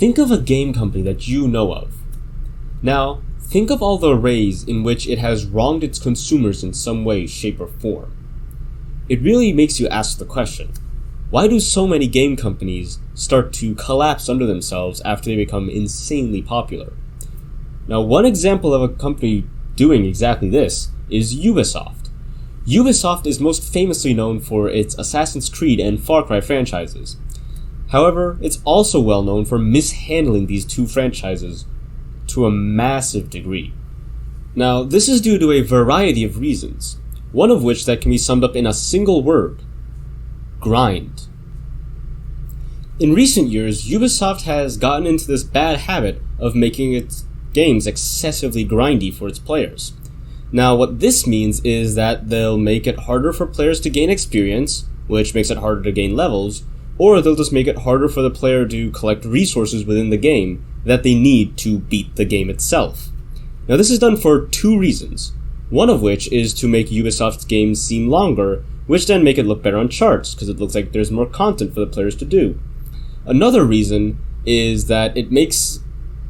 Think of a game company that you know of. Now, think of all the ways in which it has wronged its consumers in some way, shape, or form. It really makes you ask the question, why do so many game companies start to collapse under themselves after they become insanely popular? Now, one example of a company doing exactly this is Ubisoft. Ubisoft is most famously known for its Assassin's Creed and Far Cry franchises. However, it's also well known for mishandling these two franchises to a massive degree. Now, this is due to a variety of reasons, one of which that can be summed up in a single word: grind. In recent years, Ubisoft has gotten into this bad habit of making its games excessively grindy for its players. Now, what this means is that they'll make it harder for players to gain experience, which makes it harder to gain levels, or they'll just make it harder for the player to collect resources within the game that they need to beat the game itself. Now, this is done for two reasons, one of which is to make Ubisoft's games seem longer, which then make it look better on charts, because it looks like there's more content for the players to do. Another reason is that it makes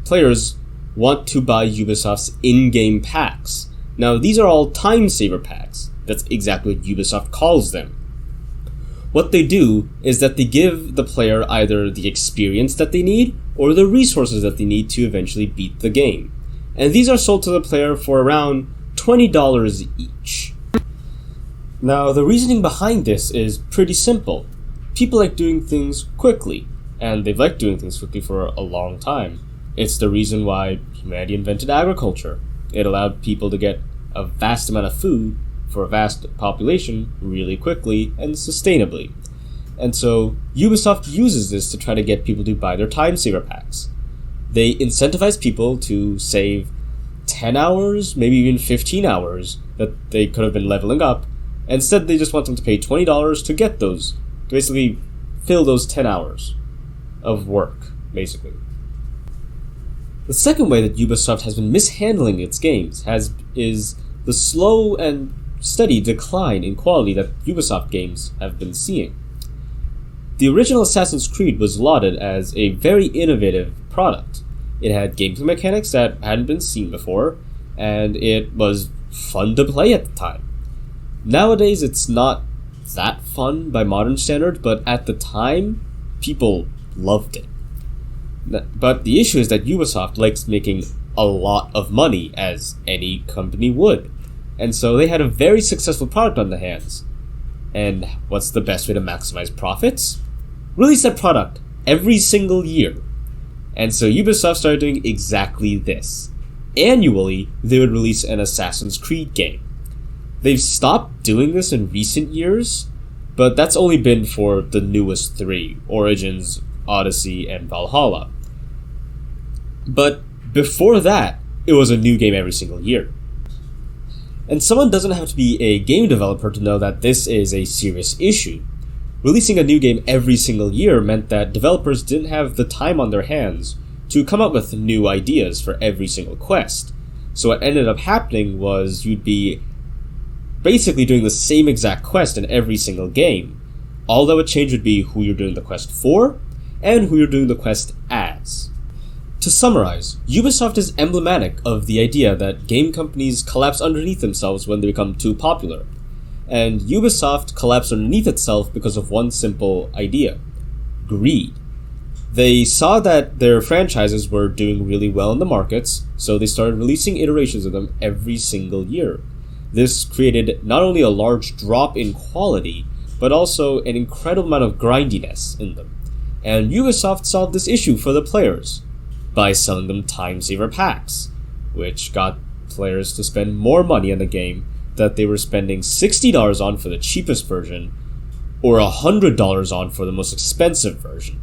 players want to buy Ubisoft's in-game packs. Now, these are all time saver packs. That's exactly what Ubisoft calls them. What they do is that they give the player either the experience that they need or the resources that they need to eventually beat the game. And these are sold to the player for around $20 each. Now, the reasoning behind this is pretty simple. People like doing things quickly, and they've liked doing things quickly for a long time. It's the reason why humanity invented agriculture. It allowed people to get a vast amount of food for a vast population really quickly and sustainably. And so Ubisoft uses this to try to get people to buy their time saver packs. They incentivize people to save 10 hours, maybe even 15 hours that they could have been leveling up. Instead, they just want them to pay $20 to get those, to basically fill those 10 hours of work, basically. The second way that Ubisoft has been mishandling its games is the slow and steady decline in quality that Ubisoft games have been seeing. The original Assassin's Creed was lauded as a very innovative product. It had gameplay mechanics that hadn't been seen before, and it was fun to play at the time. Nowadays, it's not that fun by modern standards, but at the time, people loved it. But the issue is that Ubisoft likes making a lot of money, as any company would. And so they had a very successful product on their hands. And what's the best way to maximize profits? Release that product every single year. And so Ubisoft started doing exactly this. Annually, they would release an Assassin's Creed game. They've stopped doing this in recent years, but that's only been for the newest three, Origins, Odyssey, and Valhalla. But before that, it was a new game every single year. And someone doesn't have to be a game developer to know that this is a serious issue. Releasing a new game every single year meant that developers didn't have the time on their hands to come up with new ideas for every single quest. So what ended up happening was you'd be basically doing the same exact quest in every single game. All that would change would be who you're doing the quest for and who you're doing the quest as. To summarize, Ubisoft is emblematic of the idea that game companies collapse underneath themselves when they become too popular. And Ubisoft collapsed underneath itself because of one simple idea: greed. They saw that their franchises were doing really well in the markets, so they started releasing iterations of them every single year. This created not only a large drop in quality, but also an incredible amount of grindiness in them. And Ubisoft solved this issue for the players by selling them time saver packs, which got players to spend more money on the game that they were spending $60 on for the cheapest version, or $100 on for the most expensive version.